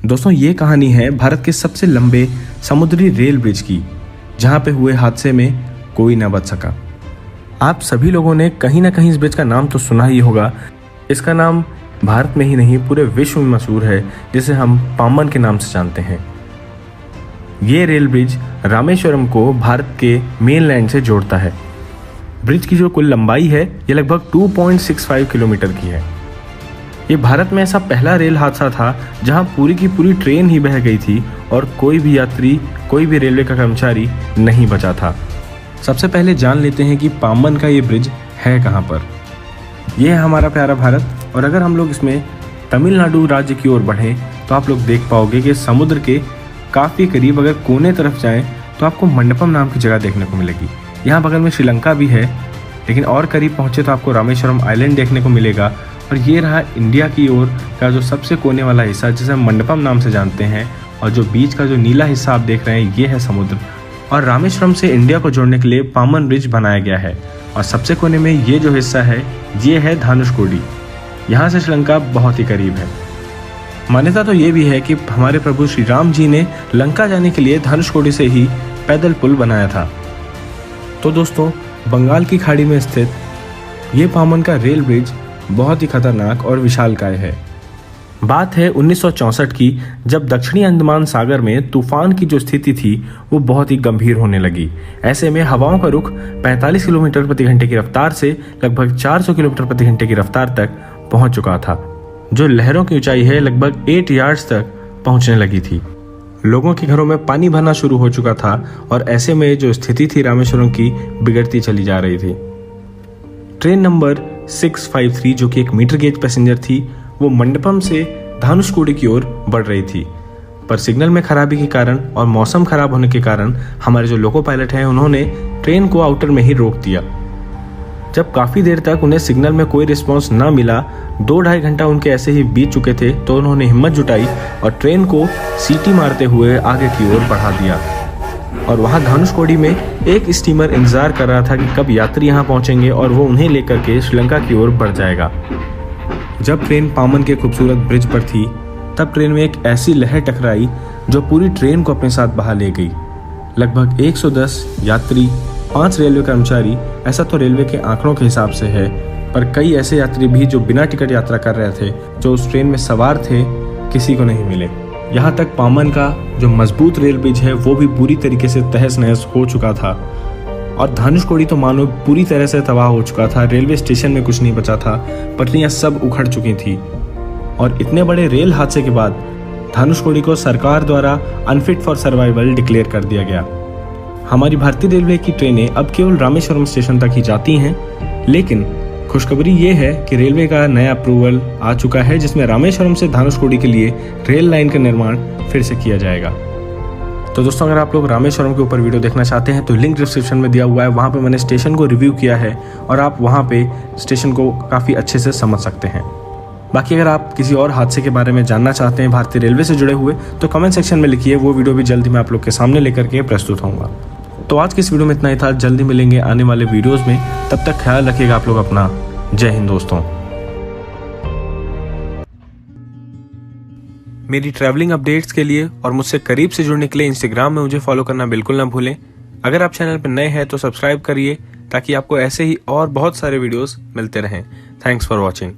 दोस्तों ये कहानी है भारत के सबसे लंबे समुद्री रेल ब्रिज की, जहां पे हुए हादसे में कोई ना बच सका। आप सभी लोगों ने कहीं ना कहीं इस ब्रिज का नाम तो सुना ही होगा। इसका नाम भारत में ही नहीं पूरे विश्व में मशहूर है, जिसे हम पाम्बन के नाम से जानते हैं। ये रेल ब्रिज रामेश्वरम को भारत के मेनलैंड से जोड़ता है। ब्रिज की जो कुल लंबाई है ये लगभग 2.65 किलोमीटर की है। ये भारत में ऐसा पहला रेल हादसा था जहां पूरी की पूरी ट्रेन ही बह गई थी और कोई भी यात्री, कोई भी रेलवे का कर्मचारी नहीं बचा था। सबसे पहले जान लेते हैं कि पाम्बन का ये ब्रिज है कहां पर। यह है हमारा प्यारा भारत, और अगर हम लोग इसमें तमिलनाडु राज्य की ओर बढ़ें तो आप लोग देख पाओगे कि समुद्र के काफ़ी करीब अगर कोने तरफ जाएं तो आपको मंडपम नाम की जगह देखने को मिलेगी। यहाँ बगल में श्रीलंका भी है, लेकिन और करीब पहुँचे तो आपको रामेश्वरम आइलैंड देखने को मिलेगा। और ये रहा इंडिया की ओर का जो सबसे कोने वाला हिस्सा, जिसे हम मंडपम नाम से जानते हैं, और जो बीच का जो नीला हिस्सा आप देख रहे हैं ये है समुद्र। और रामेश्वरम से इंडिया को जोड़ने के लिए पाम्बन ब्रिज बनाया गया है। और सबसे कोने में ये जो हिस्सा है ये है धनुषकोडी। यहाँ से श्रीलंका बहुत ही करीब है। मान्यता तो ये भी है कि हमारे प्रभु श्री राम जी ने लंका जाने के लिए धनुषकोडी से ही पैदल पुल बनाया था। तो दोस्तों, बंगाल की खाड़ी में स्थित ये पाम्बन का रेल ब्रिज बहुत ही खतरनाक और विशालकाय है। बात है 1964 की, जब दक्षिणी अंडमान सागर में तूफान की जो स्थिति थी वो बहुत ही गंभीर होने लगी। ऐसे में हवाओं का रुख 45 किलोमीटर प्रति घंटे की रफ्तार से लगभग 400 किलोमीटर प्रति घंटे की रफ्तार तक पहुंच चुका था, जो लहरों की ऊंचाई है लगभग 8 यार्ड्स तक पहुंचने लगी थी। लोगों के घरों में पानी भरना शुरू हो चुका था और ऐसे में जो स्थिति थी रामेश्वरम की बिगड़ती चली जा रही थी। ट्रेन नंबर 653 जो कि एक मीटर गेज पैसेंजर थी, वो मंडपम से धनुषकोडी की ओर बढ़ रही थी, पर सिग्नल में खराबी के कारण और मौसम खराब होने के कारण हमारे जो लोको पायलट हैं उन्होंने ट्रेन को आउटर में ही रोक दिया। जब काफ़ी देर तक उन्हें सिग्नल में कोई रिस्पांस ना मिला, 2-2.5 घंटा उनके ऐसे ही बीत चुके थे, तो उन्होंने हिम्मत जुटाई और ट्रेन को सीटी मारते हुए आगे की ओर बढ़ा दिया। और वहाँ धनुषकोडी में एक स्टीमर इंतजार कर रहा था कि कब यात्री यहाँ पहुँचेंगे और वो उन्हें लेकर के श्रीलंका की ओर बढ़ जाएगा। जब ट्रेन पाम्बन के खूबसूरत ब्रिज पर थी, तब ट्रेन में एक ऐसी लहर टकराई जो पूरी ट्रेन को अपने साथ बहा ले गई। लगभग 110 यात्री, 5 रेलवे कर्मचारी, ऐसा तो रेलवे के आंकड़ों के हिसाब से है, पर कई ऐसे यात्री भी जो बिना टिकट यात्रा कर रहे थे, जो उस ट्रेन में सवार थे, किसी को नहीं मिले। यहाँ तक पाम्बन का जो मजबूत रेल ब्रिज है वो भी पूरी तरीके से तहस नहस हो चुका था। और धनुषकोडी तो मानो पूरी तरह से तबाह हो चुका था। रेलवे स्टेशन में कुछ नहीं बचा था, पटरियां सब उखड़ चुकी थी। और इतने बड़े रेल हादसे के बाद धनुषकोडी को सरकार द्वारा अनफिट फॉर सर्वाइवल डिक्लेयर कर दिया गया। हमारी भारतीय रेलवे की ट्रेनें अब केवल रामेश्वरम स्टेशन तक ही जाती हैं, लेकिन खुशखबरी ये है कि रेलवे का नया अप्रूवल आ चुका है, जिसमें रामेश्वरम से धनुषकोडी के लिए रेल लाइन का निर्माण फिर से किया जाएगा। तो दोस्तों, अगर आप लोग रामेश्वरम के ऊपर वीडियो देखना चाहते हैं तो लिंक डिस्क्रिप्शन में दिया हुआ है, वहाँ पे मैंने स्टेशन को रिव्यू किया है और आप वहाँ पे स्टेशन को काफ़ी अच्छे से समझ सकते हैं। बाकी अगर आप किसी और हादसे के बारे में जानना चाहते हैं भारतीय रेलवे से जुड़े हुए, तो कमेंट सेक्शन में लिखिए, वो वीडियो भी जल्दी मैं आप लोग के सामने लेकर के प्रस्तुत होऊंगा। तो आज की इस वीडियो में इतना ही था। जल्दी मिलेंगे आने वाले वीडियोज़ में, तब तक ख्याल रखिएगा आप लोग अपना। जय हिंद दोस्तों। मेरी ट्रैवलिंग अपडेट्स के लिए और मुझसे करीब से जुड़ने के लिए इंस्टाग्राम में मुझे फॉलो करना बिल्कुल ना भूलें। अगर आप चैनल पर नए हैं तो सब्सक्राइब करिए, ताकि आपको ऐसे ही और बहुत सारे वीडियोस मिलते रहें। Thanks for watching.